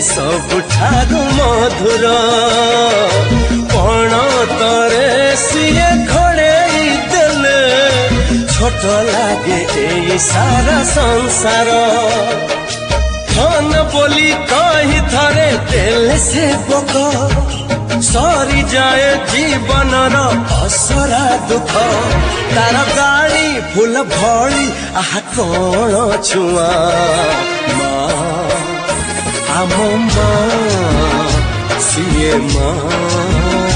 सबुठारु मधुर पण तरे सिए घोड़े देले छोट लागे ए सारा संसार धन बोली कही थरे देले से बक सरी जाए जीवन असरा दुख तार गाड़ी फूल भली आह कौन छुआ माँ आम माँ सीए माँ